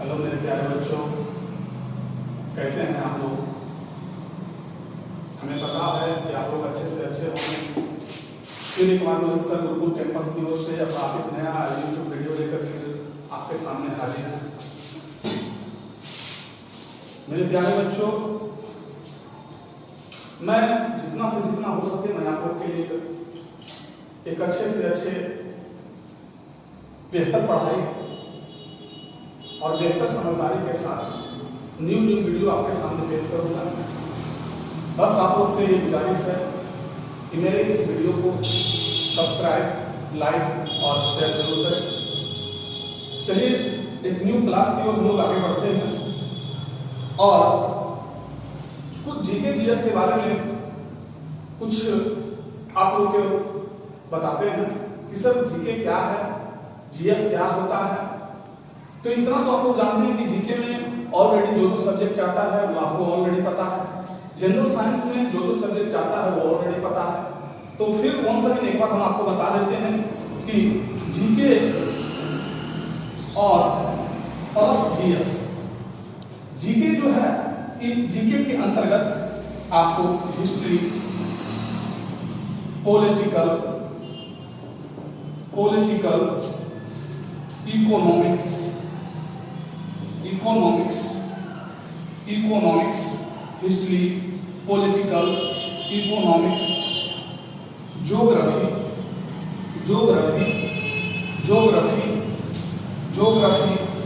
Hello मेरे प्यारे बच्चों, कैसे हैं आप लोग। हमें पता है कि आप लोग अच्छे से अच्छे होंगे। फिर एक बार रोहित सर गुरुकुल कैंपस की ओर से अब आप एक नया यूट्यूब वीडियो लेकर फिर आपके सामने हाजिर हैं। मेरे प्यारे बच्चों, मैं जितना से जितना हो सके मैं आप लोग के लिए एक अच्छे से अच्छे बेहतर पढ़ाई और बेहतर समझदारी के साथ न्यू वीडियो आपके सामने पेश करूंगा। बस आप लोग से ये गुजारिश है कि मेरे इस वीडियो को सब्सक्राइब, लाइक और शेयर जरूर करें। चलिए एक न्यू क्लास की ओर हम लोग आगे बढ़ते हैं और कुछ जीके जीएस के बारे में कुछ आप लोग को बताते हैं कि सर जीके क्या है, जीएस क्या होता है। तो इतना तो आप लोग जानते हैं कि जीके में ऑलरेडी जो सब्जेक्ट आता है वो आपको ऑलरेडी पता है। जनरल साइंस में जो सब्जेक्ट आता है वो ऑलरेडी पता है। तो फिर कौन सा भी एक बार हम आपको बता देते हैं कि जीके और प्लस जीएस। जीके जो है, जीके के अंतर्गत आपको history, political, economics, history, political, economics, geography,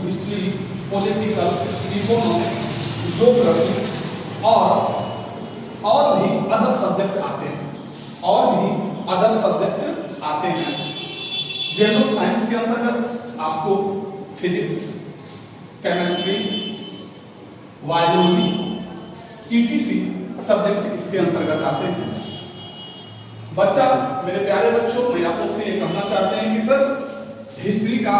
history, political, economics, geography और भी अदर सब्जेक्ट आते हैं। जनरल साइंस के अंतर्गत आपको physics, chemistry, biology, etc subject इसके अंतर्गत आते हैं। बच्चा, मेरे प्यारे बच्चों, मैं आप लोग से ये कहना चाहते हैं कि सर हिस्ट्री का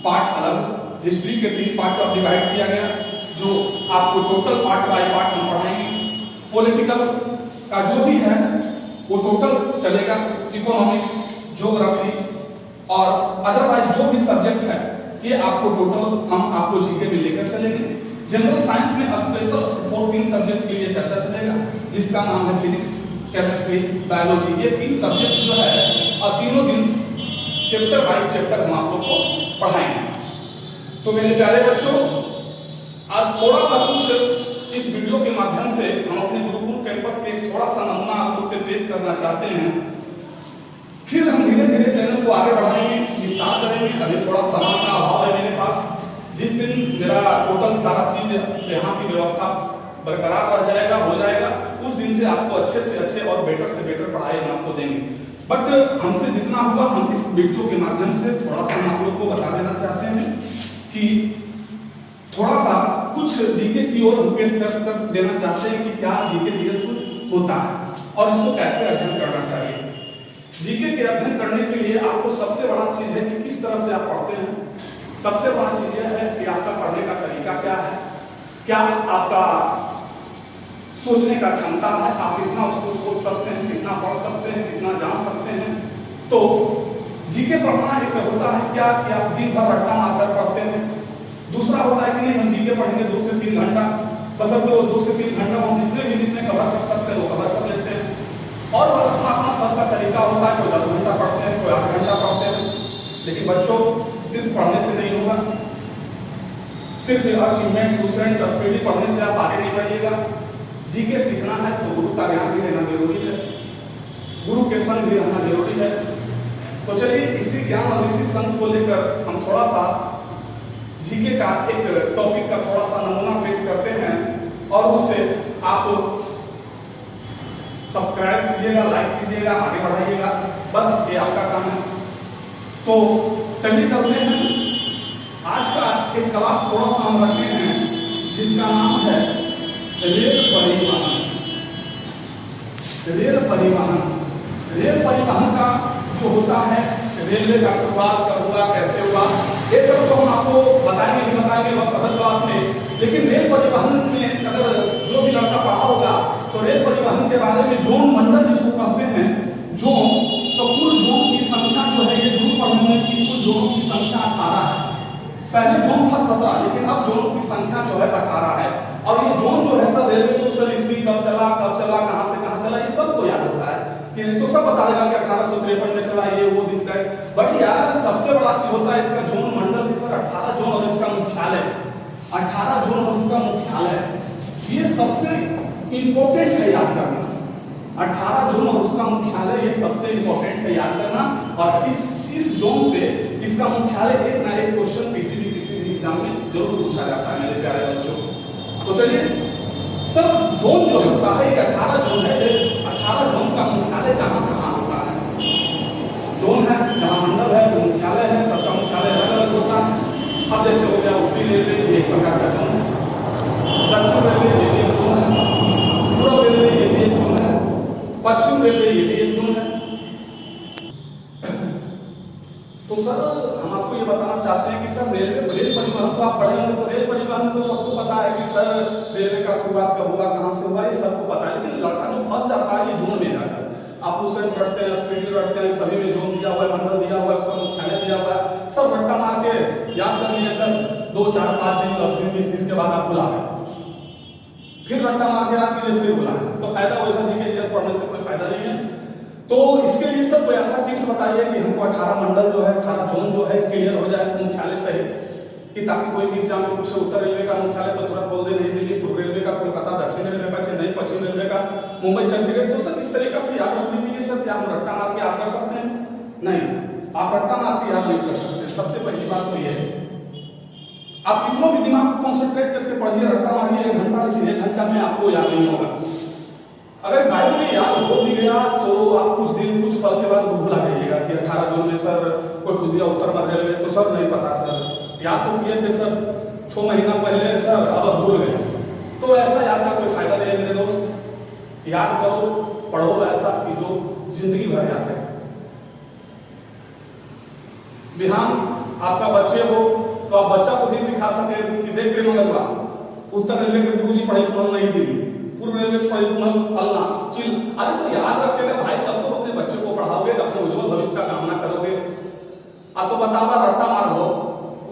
पार्ट अलग, हिस्ट्री के 3 पार्ट में डिवाइड किया गया जो आपको टोटल पार्ट बाय पार्ट हम पढ़ाएंगे। पॉलिटिकल का जो भी है वो टोटल चलेगा, इकोनॉमिक्स, ज्योग्राफी और अदरवाइज जो भी सब्जेक्ट है ये आपको टोटल हम आपको जीके में लेकर चलेंगे। जनरल साइंस में स्पेशल 4 सब्जेक्ट के लिए चर्चा चलेगा जिसका नाम है फिजिक्स, केमिस्ट्री, बायोलॉजी। ये 3 सब्जेक्ट जो है और तीनों दिन चैप्टर बाय चैप्टर हम आप लोग को पढ़ाएंगे। तो मेरे प्यारे बच्चों, आज थोड़ा सा कुछ इस वीडियो के माध्यम से हम अपने गुरुकुल कैंपस के थोड़ा सा नमूना आप लोग से पेश करना चाहते हैं। फिर हम धीरे धीरे चैनल को आगे बढ़ाएंगे, विस्तार करेंगे। अभी थोड़ा समय का अभाव है मेरे पास। जिस दिन मेरा टोटल सारा चीज यहाँ की व्यवस्था बरकरार रह जाएगा, हो जाएगा, उस दिन से आपको अच्छे से अच्छे और बेटर से बेटर पढ़ाई हम आपको देंगे। बट हमसे जितना हुआ हम इस वीडियो के माध्यम से थोड़ा सा हम आप लोग को बता देना चाहते हैं कि थोड़ा सा कुछ जीके की ओर पेशकश कर देना चाहते हैं कि क्या जीके जीएस होता है और इसको कैसे अध्ययन करना चाहिए। जीके के अध्ययन करने के लिए आपको सबसे बड़ा चीज है कि किस तरह से आप पढ़ते हैं। सबसे बड़ा चीज यह है कि आपका पढ़ने का तरीका क्या है, क्या आपका सोचने का क्षमता है, आप कितना उसको सोच सकते हैं, कितना पढ़ सकते हैं, कितना जान सकते हैं। तो जीके पढ़ना एक होता है क्या कि आप दिन भर रट्टा मारकर पढ़ते हैं। दूसरा होता है कि नहीं, हम जीके पढ़ेंगे 2 से 3 घंटा, बस अब 2 से 3 घंटा हम जितने कवर कर सकते हैं वो कवर कर लेते हैं। और अपना सबका तरीका होता है, कोई 10 घंटा पढ़ते हैं, कोई 8 घंटा पढ़ते हैं। लेकिन बच्चों, सिर्फ पढ़ने से नहीं होगा, सिर्फ अचीवमेंट स्टूडेंट स्पीडी पढ़ने से आप आगे नहीं बढ़िएगा। जीके सीखना है तो गुरु का ज्ञान भी रहना जरूरी है, गुरु के संग भी रहना जरूरी है। तो चलिए इसी ज्ञान और इसी संग को लेकर हम थोड़ा सा जीके का एक टॉपिक का थोड़ा सा नमूना पेश करते हैं और उसे आप सब्सक्राइब कीजिएगा, लाइक कीजिएगा, आगे बढ़ाइएगा। बस ये आपका काम है। तो चलिए चलते हैं। आज का एक क्लास थोड़ा सा हम रखते हैं जिसका नाम है रेल परिवहन का जो होता है, रेलवे का शुरुआत कब हुआ, कैसे हुआ, ये सब तो हम आपको बताएंगे बस सदर क्लास में। लेकिन रेल परिवहन में अगर जो भी लड़का पढ़ा होगा तो रेल परिवहन के बारे में जोन मंडल जिसको कहते हैं, जोन, तो कुल जोन की संख्या जो है ये जरूर पढ़ने की, कुल जोन की संख्या 18 है। पहले जोन था 17, लेकिन अब जोन की संख्या जो है 18 है। और ये जोन जो है सर रेलवे को सर ईस्वी कब चला, कहां से कहां चला, ये सबको याद होता है कि तो सब बता देगा कि 1853 में चला, ये वो दिस दैट। बट यार सबसे बड़ा चीज होता है इसका जोन मंडल की सर 18 जोन और इसका मुख्यालय 18 जोन और इसका मुख्यालय, ये सबसे इंपॉर्टेंट है याद करना। 18 जोन और उसका मुख्यालय ये सबसे इंपॉर्टेंट है याद करना। और इस जोन से इसका मुख्यालय एक ना एक क्वेश्चन किसी भी एग्जाम में जरूर पूछा जाता है मेरे प्यारे बच्चों। तो चलिए सर जोन जो होता है ये 18 जोन है, 18 जोन का मुख्यालय कहाँ होता है? जोन है जहाँ मंडल है वो मुख्यालय है, सबका मुख्यालय अलग अलग होता है। अब जैसे हो गया उत्तरी रेलवे एक प्रकार का जोन है, दक्षिण रेलवे ये भी एक जोन है, पूर्व रेलवे ये भी एक जोन है, पश्चिम रेलवे ये भी एक जोन है। तो सर हम आपको ये बताना चाहते हैं कि सर रेल परिवहन तो आप पढ़े होंगे, तो रेल परिवहन तो सबको पता है कि सर रेलवे का शुरुआत कब हुआ, कहाँ से हुआ, ये सबको पता है। लेकिन लड़का जो फंस जाता है ये जोन में जाकर, आप उसे पढ़ते हैं, स्पीडी पढ़ते हैं, सभी में जोन दिया हुआ है, मंडल दिया हुआ है, उसका मुख्यालय दिया हुआ है, सब रट्टा मार के याद कर लिए सर 2 4 5 दिन 10 दिन 20 दिन के बाद आप भुला गए, फिर रट्टा मार के याद कीजिए, फिर भुला गए, तो फायदा वैसा जीके जीएस पढ़ने से कोई फायदा नहीं है। तो इसके लिए सर कोई ऐसा टिप्स बताइए कि हमको 18 मंडल जो है 18 जोन जो है क्लियर हो जाए मुख्यालय सहित, कि ताकि कोई भी एग्जाम में पूछे उत्तर रेलवे का मुख्यालय तो तुरंत बोल दे नहीं दिल्ली, पूर्व रेलवे का कोलकाता, दक्षिण रेलवे का चेन्नई, पश्चिम रेलवे का मुंबई, चंडीगढ़। तो सर इस तरीके से याद रखने के लिए सर क्या हम रट्टा मार के याद कर सकते हैं? नहीं, आप रट्टा मार के याद नहीं कर सकते। सबसे पहली बात तो ये है आप कितनों भी दिमाग को कॉन्सेंट्रेट करके पढ़िए, रट्टा मारिए, 1 घंटा लिखिए, 1 घंटा में आपको याद नहीं होगा। अगर बाइक में याद हो भी गया तो आप कुछ दिन कुछ पल के बाद भूला जाइएगा कि 18 जोन में सर कोई पूछ दिया उत्तर मध्य रेलवे, तो सर नहीं पता सर, याद तो किए थे सर 6 महीना पहले सर, अब भूल गए। तो ऐसा याद का कोई फायदा नहीं है मेरे दोस्त। याद करो, पढ़ो ऐसा कि जो जिंदगी भर याद है। बिहान आपका बच्चे हो तो आप बच्चा को भी सिखा सके कि देख रहे मगर उत्तर रेलवे के गुरुजी पढ़ाई पूर्ण नहीं दी, पूर्व रेलवे से फलना चिल, अरे तो याद रखेगा भाई, तब तो अपने बच्चे को पढ़ाओगे, अपने उज्जवल भविष्य का कामना करोगे। तो बतावा रट्टा मार हो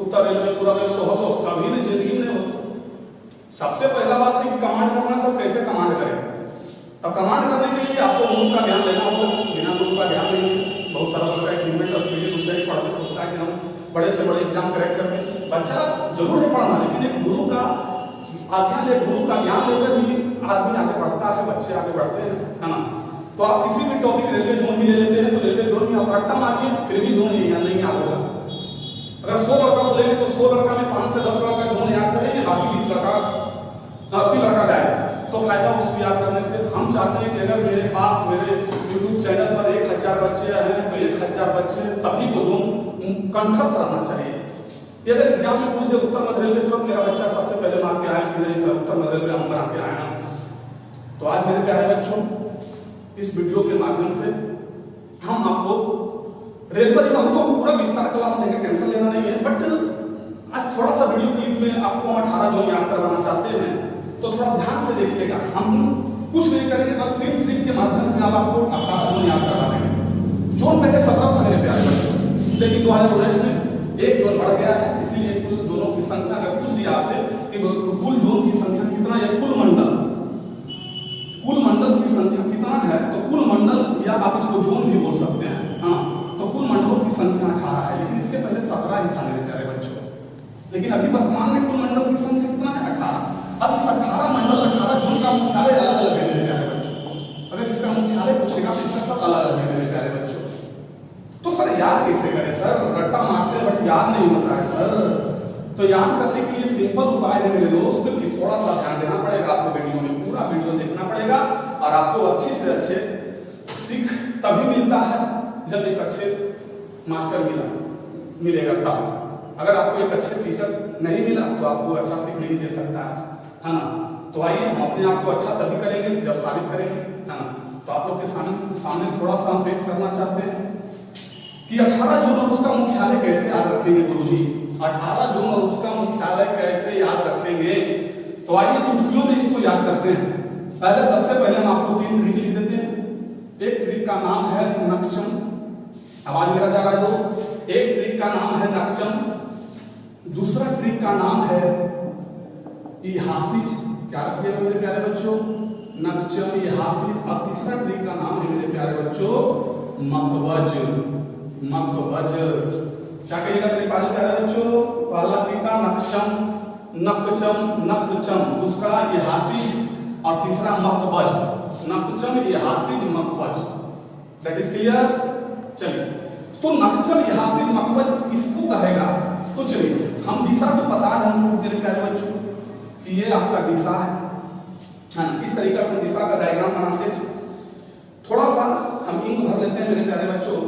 उत्तर रेलवे पूर्व रेलवे तो हो तो कभी नहीं जिंदगी में हो। तो सबसे पहला बात है कि कमांड करना, सब कैसे कमांड करें। अब कमांड करने के लिए आपको गुरु का ज्ञान लेना होगा, बिना गुरु का ज्ञान नहीं। बहुत सारा लोग अचीवमेंट दूसरे पढ़ते सोचता है कि हम बड़े से बड़े एग्जाम क्रैक कर लें। बच्चा जरूर है पढ़ना, लेकिन एक गुरु का आज्ञा ले, गुरु का ज्ञान लेकर ही आदमी आगे बढ़ता है, बच्चे आगे बढ़ते हैं, है ना। तो आप किसी भी टॉपिक रेलवे जोन भी ले लेते हैं तो रेलवे जोन में आप रट्टा मारिए, फिर भी जोन नहीं याद होगा। अगर 100 लड़का को लेंगे तो 100 लड़का में 5 से 10 लड़का जोन याद करेंगे, बाकी 20 लड़का 80 लड़का गायब, तो फायदा उसको याद करने से। हम चाहते हैं कि अगर मेरे पास मेरे YouTube चैनल पर 1000 बच्चे हैं तो 1000 बच्चे सभी को जोन कंठस्थ रहना चाहिए। अगर एग्जाम में पूछ दे उत्तर मध्य रेलवे तो मेरा बच्चा सबसे पहले मार के आया कि नहीं सर उत्तर मध्य रेलवे हम बना के आए हैं। तो आज मेरे प्यारे बच्चों इस वीडियो के माध्यम से हम आपको रेल परिवहन तो पूरा विस्तार क्लास लेकर टेंशन लेना नहीं है, बट आज थोड़ा सा वीडियो क्लिप में आपको हम 18 जोन याद करवाना चाहते हैं, तो थोड़ा ध्यान से देखिएगा। हम कुछ नहीं करेंगे, बस 3 ट्रिक के माध्यम से हम आपको 18 जोन याद करवा देंगे। जोन पहले 17 था मेरे प्यारे बच्चों, लेकिन 2019 में एक जोन बढ़ गया है, इसीलिए कुल जोनों की संख्या अगर पूछ दिया आपसे कि कुल जोन की संख्या कितना है, कुल मंडल की संख्या कितना है, तो कुल मंडल या आप इसको जोन भी बोल सकते हैं, हाँ। तो कुल मंडलों की संख्या 18 है, लेकिन इसके पहले 17 ही था मेरे प्यारे बच्चों। लेकिन अभी वर्तमान में कुल मंडल की संख्या कितना है, 18। अब इस 18 मंडल 18 जोन का मुख्यालय अलग अलग है मेरे प्यारे बच्चों। अगर इसका मुख्यालय पूछेगा तो इसका सब अलग अलग है मेरे प्यारे बच्चों। तो सर याद कैसे करें सर, रट्टा मारते हैं बट याद नहीं होता है सर। तो याद करने के लिए सिंपल उपाय है मेरे दोस्त कि थोड़ा सा ध्यान देना पड़ेगा आपको, वीडियो में पूरा वीडियो देखना पड़ेगा, और आपको अच्छे से अच्छे सीख तभी मिलता है जब एक अच्छे मास्टर मिलेगा तब। अगर आपको एक अच्छे टीचर नहीं मिला तो आपको अच्छा सीख नहीं दे सकता है ना। तो आइए हम अपने आप को अच्छा तभी करेंगे जब साबित करेंगे, है ना। तो आप लोग के सामने थोड़ा सा हम पेश करना चाहते हैं कि 18 जोन और उसका मुख्यालय कैसे याद रखेंगे गुरुजी, 18 जोन और उसका मुख्यालय कैसे याद रखेंगे। तो आइए चुटकियों में इसको याद करते हैं। पहले सबसे पहले हम आपको 3 ट्रिक लिख देते हैं। एक ट्रिक का नाम है नक्षम, आवाज मेरा जा रहा है दोस्त। एक ट्रिक का नाम है नक्षम, दूसरा ट्रिक का नाम है इहासिज। क्या रखिएगा मेरे प्यारे बच्चों? नक्चम, इहासिज। और तीसरा ट्रिक का नाम है मेरे प्यारे बच्चों मकवज। मकवज क्या कहिएगा मेरे प्यारे बच्चों? पहला ट्रिक का नक्चम, नक्चम, नक्चम। दूसरा इहासिज और तीसरा मकवज। नक्चम, इहासिज, मकवज। That is clear? चलिए, तो नक्चम, इहासिज, मकवज इसको कहेगा। तो चलिए, हम दिशा तो पता है हमको मेरे प्यारे बच्चों कि ये आपका दिशा है ना। इस तरीके से दिशा का डायग्राम बनाते हैं। थोड़ा सा हम इंक भर लेते हैं मेरे प्यारे बच्चों।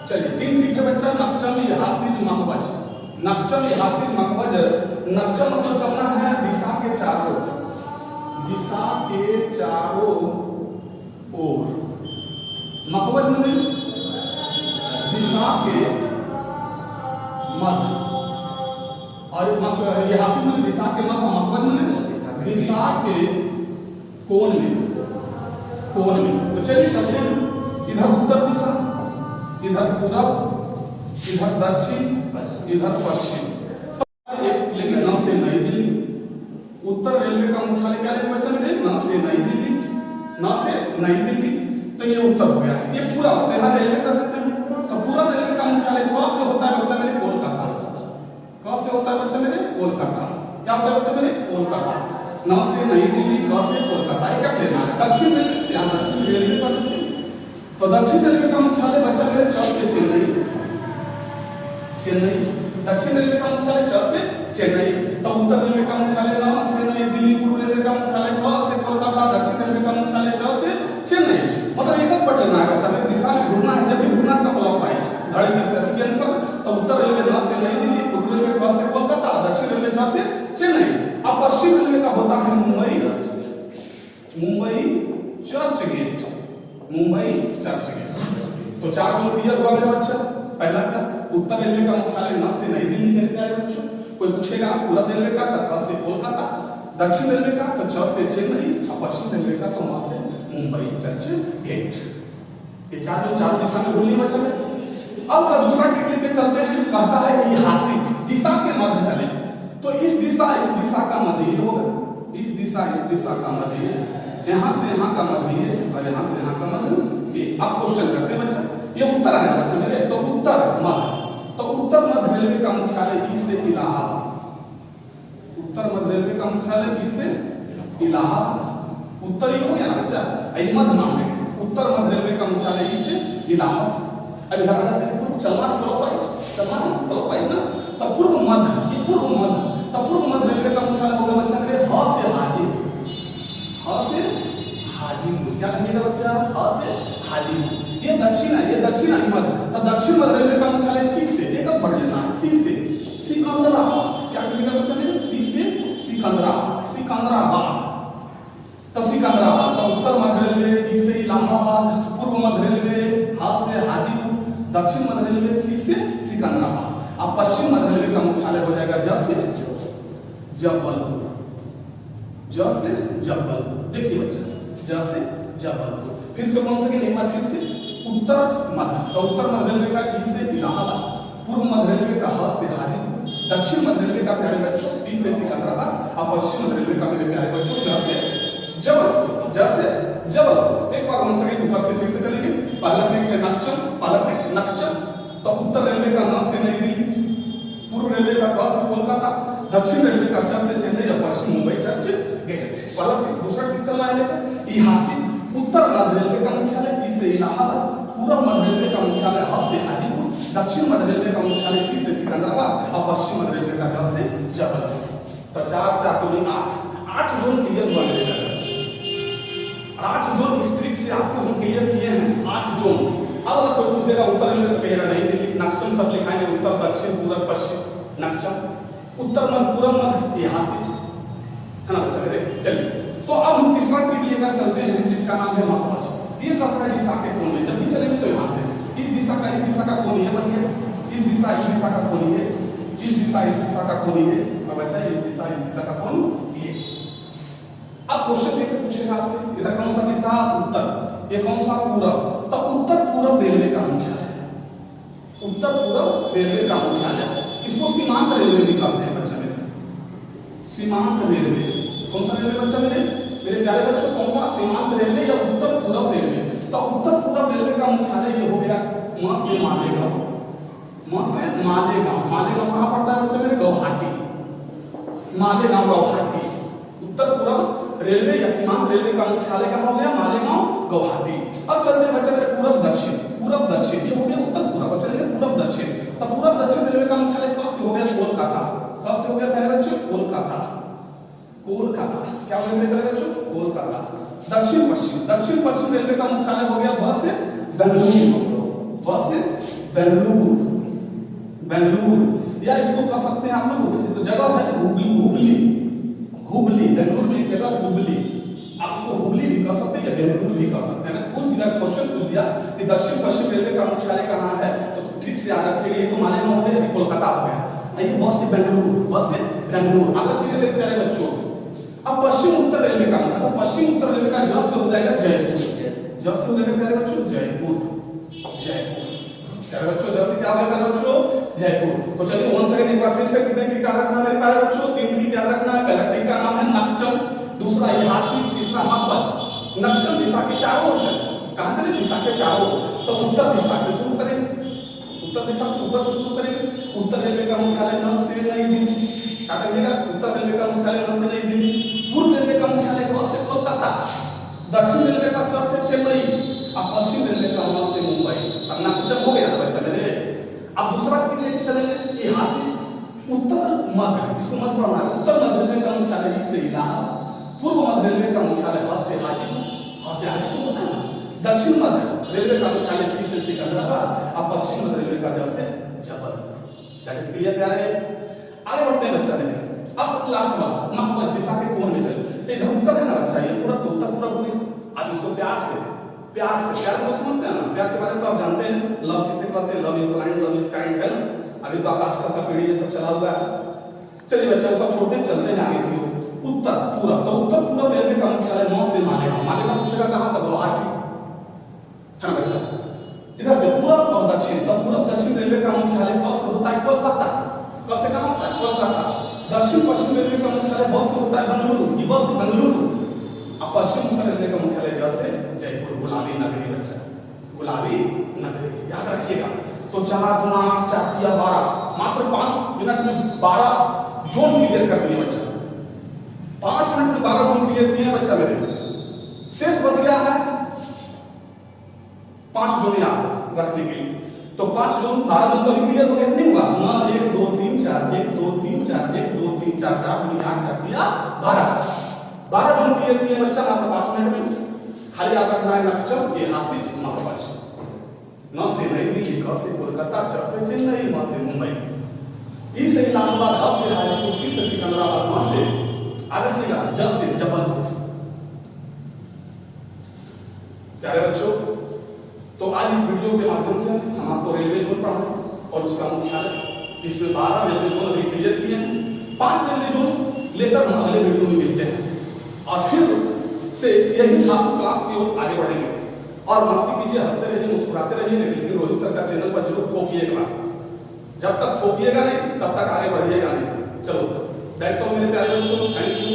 चलिए, 3 ट्रिक है बच्चा, नक्चम, इहासिज, मकवज। नक्चम, इहासिज, मकवज। नक्चम मतलब चलना है दिशा के चारों, दिशा के चारों ओर। मकवज में दिशा के मध्य, और इहासिज में दिशा के मध्य, मकवज में दिशा के कोण में, कोण में। तो चलिए चलते हैं। इधर उत्तर दिशा, इधर पूरब, इधर दक्षिण, इधर पश्चिम। तो एक लेंगे न से नई दिल्ली। उत्तर रेलवे का मुख्यालय क्या लेंगे बच्चा मेरे? न से नई दिल्ली, न से नई दिल्ली। तो ये उत्तर हो गया। ये पूरा होता है रेलवे कर देते हैं। तो पूरा रेलवे का मुख्यालय कहाँ से होता है बच्चा मेरे? कोलकाता। कहाँ से होता है बच्चा मेरे? कोलकाता। क्या होता है बच्चा मेरे? कोलकाता। न से नई दिल्ली, क से कोलकाता। ये क्या लेना है? दक्षिण रेलवे। यहाँ दक्षिण रेलवे कर देते हैं। तो दक्षिण रेलवे का मुख्यालय बच्चा मेरे च से चेन्नई, चेन्नई। दक्षिण रेलवे का मुख्यालय च से चेन्नई। तो उत्तर रेलवे का मुख्यालय न से नई दिल्ली, पूर्व रेलवे का मुख्यालय क से कोलकाता, दक्षिण रेलवे का मुख्यालय च से चेन्नई। मतलब एक पढ़ लेना है बच्चा मेरे, दिशा में घूमना है। जब भी घूमना है तो क्लॉकवाइज घड़ी के अनुसार। तो उत्तर रेलवे न से नई दिल्ली, पूर्व रेलवे क से कोलकाता, दक्षिण रेलवे च से चेन्नई। अब पश्चिम रेलवे का होता है मुंबई, मुंबई चर्च गेट, मुंबई चर्च गेट। तो 4 जो क्लियर हुआ मेरा बच्चा। पहला का उत्तर रेलवे का मुख्यालय न से नई दिल्ली मेरे प्यारे बच्चों। कोई पूछेगा पूर्व रेलवे का तो क से कोलकाता, दक्षिण रेलवे का तो च से चेन्नई, और पश्चिम रेलवे का तो वहां से मुंबई चर्च गेट। ये 4 जो 4 दिशा में भूलनी बच्चा। अब का दूसरा ट्रिक लेके चलते हैं। कहता है इहासिज, दिशा के मध्य चले। तो इस दिशा का मध्य ये होगा, इस दिशा का मध्य, यहाँ से यहाँ का मध्य ये, और यहाँ से यहाँ का मध्य ये। अब क्वेश्चन करते हैं बच्चा, ये उत्तर है बच्चा मेरे। तो उत्तर मध्य, तो उत्तर मध्य रेलवे का मुख्यालय ई से इलाहाबाद। उत्तर मध्य रेलवे का मुख्यालय ई से इलाहाबाद। उत्तर ये हो गया ना बच्चा, ये मध्य मान लेंगे। उत्तर मध्य रेलवे का मुख्यालय ई से इलाहाबाद। अब इधर आ जाते हैं पूर्व, चलना है क्लॉकवाइज, चलना है क्लॉकवाइज ना। तो पूर्व मध्य, ये पूर्व मध्य। तो पूर्व मध्य रेलवे का मुख्यालय होगा बच्चा मेरे ह से हाजीपुर, ह से हाजीपुर। क्या कहिएगा बच्चा? ह से हाजीपुर। ये दक्षिण है, ये दक्षिण है मध्य। तो दक्षिण मध्य रेलवे का मुख्यालय सी से, एक और पढ़ लेना, सी से सिकंदराबाद। क्या कहिएगा बच्चा मेरे? सी से सिकंदराबाद, सिकंदराबाद। तो सिकंदराबाद। तो उत्तर मध्य रेलवे ई से इलाहाबाद, पूर्व मध्य रेलवे ह से हाजीपुर, दक्षिण मध्य रेलवे सी से सिकंदराबाद। अब पश्चिम मध्य रेलवे का मुख्यालय हो जाएगा ज से जबलपुर, ज से जबलपुर। देखिए बच्चा, ज से जबलपुर। फिर से कौन सा एक बार फिर से उत्तर मध्य। तो उत्तर मध्य रेलवे का ई से इलाहाबाद, पूर्व मध्य रेलवे का ह से हाजीपुर, दक्षिण मध्य रेलवे का प्यारे बच्चों सी से सिकंदराबाद, और पश्चिम मध्य रेलवे का मेरे प्यारे बच्चों ज से जबलपुर, ज से जबलपुर। एक बार कौन सा ऊपर से फिर से चलेंगे। पहला ट्रिक है नक्चम, पहला ट्रिक नक्चम। तो उत्तर रेलवे का न से नई दिल्ली, पूर्व रेलवे का क से कोलकाता, दक्षिण रेलवे का च से चेन्नई, और पश्चिम मुंबई चर्च गेट। पहला ट्रिक। दूसरा ट्रिक चल रहा है इहासिज। उत्तर मध्य रेलवे का मुख्यालय ई से इलाहाबाद, पूर्व मध्य रेलवे का मुख्यालय ह से हाजीपुर, दक्षिण मध्य रेलवे का मुख्यालय सी से सिकंदराबाद, और पश्चिम मध्य रेलवे का ज से जबलपुर। तो 4 4 दूनी 8, 8 जोन क्लियर हुआ मेरे प्यारे। 8 जोन इस ट्रिक से आपको हम क्लियर किए हैं, 8 जोन। अब अगर कोई पूछ देगा उत्तर रेलवे तो कहेगा नहीं दिल्ली। नक्चम सब लिखाएंगे, उत्तर दक्षिण पूर्व पश्चिम नक्चम, उत्तर मध्य पूर्व मध्य इहासिज, है ना बच्चा मेरे। चलिए, तो अब हम तीसरा ट्रिक लेकर चलते हैं जिसका नाम है मकवज। ये कहता है दिशा के कोण में। जब भी चलेंगे तो यहाँ से इस दिशा का कोण ये बनिए, इस दिशा का कोण ये, इस दिशा का कोण ये, और बच्चा इस दिशा का कोण ये। अब क्वेश्चन कैसे पूछेगा आपसे, इधर कौन सा दिशा? उत्तर। ये कौन सा? पूरब। तो उत्तर पूरब रेलवे का मुख्यालय, उत्तर पूर्व रेलवे का मुख्यालय। इसको सीमांत रेलवे भी कहते हैं बच्चा मेरे, सीमांत रेलवे। कौन सा रेलवे बच्चा मेरे प्यारे बच्चों, कौन सा? सीमांत रेलवे या उत्तर पूर्व रेलवे। तो उत्तर पूर्व रेलवे का मुख्यालय ये हो गया म से मालेगांव, म से मालेगांव। मालेगांव कहाँ पड़ता है बच्चा मेरे? गुवाहाटी, मालेगांव गुवाहाटी। उत्तर पूर्व रेलवे या सीमांत रेलवे का मुख्यालय कहाँ हो गया? मालेगांव गुवाहाटी। अब चलते हैं बच्चा मेरे पूर्व दक्षिण, पूर्व दक्षिण ये हो गया उत्तर पूर्व, चलिए पूर्व दक्षिण। अब पूर्व दक्षिण रेलवे का मुख्यालय कहाँ से हो गया? कोलकाता। कहाँ से हो गया प्यारे बच्चों? कोलकाता, कोलकाता। क्या हो गया प्यारे बच्चों? कोलकाता। दक्षिण पश्चिम, दक्षिण पश्चिम रेलवे का मुख्यालय हो गया ब से बेंगलुरु, ब से बेंगलुरु, बेंगलुरु। या इसको कह सकते हैं आप लोग, तो जगह है हुबली, हुबली, हुबली। बेंगलुरु में एक जगह हुबली, आप उसको हुबली भी कह सकते हैं या बेंगलुरु भी कह सकते हैं। उस दिन क्वेश्चन पूछ दिया कि दक्षिण पश्चिम रेलवे का मुख्यालय कहाँ है, तो ठीक से याद रखिएगा, ये तो मालेगांव हो गया, कोलकाता हो गया। आइए ब से बेंगलुरु, ब से बेंगलुरु याद रखिएगा मेरे प्यारे बच्चों। अब पश्चिम उत्तर रेलवे का मुख्यालय, तो पश्चिम उत्तर रेलवे का ज से हो जाएगा जयपुर, ज से हो जाएगा प्यारे बच्चों जयपुर, जयपुर। प्यारे बच्चों ज से क्या हो गया प्यारे बच्चों? जयपुर। तो चलिए वन सेकंड एक बार फिर से कितने ट्रिक याद रखना मेरे प्यारे बच्चों? 3 ट्रिक याद रखना है। पहला ट्रिक का नाम है नक्चल, दूसरा इतिहासिक, तीसरा महत्वज। नक्चल दिशा के चारों ओर चले, कहां चले? दिशा के चारों ओर। तो उत्तर दिशा से शुरू करेंगे, उत्तर दिशा से ऊपर से शुरू करेंगे। उत्तर रेलवे का मुख्यालय न से नई दिल्ली, क्या करिएगा? उत्तर रेलवे का मुख्यालय न से नई दिल्ली। पूर्व रेलवे का मुख्यालय क से कोलकाता, दक्षिण रेलवे का च से चेन्नई, और पश्चिम रेलवे का म से मुंबई। अब नक्चल हो गया बच्चा मेरे। अब दूसरा ट्रिक लेके चलेंगे ऐतिहासिक। उत्तर मध्य, इसको मत पढ़ना है। उत्तर मध्य रेलवे का मुख्यालय से इलाहाबाद, पूर्व मध्य रेलवे का मुख्यालय ह से हाजीपुर, ह से हाजीपुर होता है ना। दक्षिण मध्य रेलवे का मुख्यालय सी से सिकंदराबाद, और पश्चिम मध्य रेलवे का ज से जबलपुर। दैट इज क्लियर प्यारे? आगे बढ़ते हैं बच्चा मेरे। अब लास्ट वाला महत्वज दिशा के कोण में चले। इधर उत्तर है ना बच्चा, ये पूरा तो उत्तर पूरा हो गया। अब इसको प्यार से प्यार को समझते हैं ना? प्यार के बारे में तो आप जानते हैं, लव किसे कहते हैं? Love is blind, love is kind, है ना? अभी तो आजकल का पीढ़ी ये सब चला हुआ है। चलिए बच्चा वो सब छोड़ते हैं, चलते हैं आगे की ओर। उत्तर पूरब, तो उत्तर पूरब रेलवे का मुख्यालय म से मालेगांव। मालेगांव पूछेगा कहां? तक गुवाहाटी, है ना बच्चा? इधर से पूरब और दक्षिण, तो पूरब दक्षिण रेलवे का मुख्यालय क से होता है कोलकाता, क से कहां होता है? कोलकाता। दक्षिण पश्चिम रेलवे का मुख्यालय ब से होता है बेंगलुरु, ये ब से बेंगलुरु। अब पश्चिम उत्तर रेलवे का मुख्यालय ज से जयपुर, गुलाबी नगरी बच्चा, गुलाबी नगरी याद रखिएगा। तो 4 गुना 8 4 दिया 12, मात्र 5 मिनट में 12 जोन क्लियर कर दिए बच्चा। 5 मिनट में 12 जोन क्लियर किए बच्चा मेरे। शेष बच गया है 5 जोन याद रखने के लिए। तो 5 जोन 12 जोन तो क्लियर हो गया नहीं हुआ? हाँ 1 2 3 4 1 2 3 4 1 2 3 4 4 2 8 4 दिया 12 जोन क्लियर किए बच्चा मात्र 5 मिनट में। खाली याद रखना है नक्चल, ऐतिहासिक, महत्वज। न से नई दिल्ली, क से कोलकाता, च से चेन्नई, म से मुंबई, ई से इलाहाबाद, ह से हाजीपुर, सी से सिकंदराबाद, म से आगे चलेगा ज से जबलपुर। प्यारे बच्चों, तो आज इस वीडियो के माध्यम से हम आपको रेलवे जोन पढ़ाएं और उसका मुख्यालय, इसमें 12 रेलवे जोन अभी क्लियर किए हैं। 5 रेलवे जोन लेकर हम अगले वीडियो में मिलते हैं और फिर से यही खास क्लास की ओर आगे बढ़ेंगे। और मस्ती कीजिए, हंसते रहिए, मुस्कुराते रहिए, लेकिन रोहित सर का चैनल पर जरूर ठोकिएगा। जब तक ठोकिएगा नहीं तब तक आगे बढ़िएगा नहीं। चलो दैट्स ऑल मेरे प्यारे बच्चों, थैंक यू।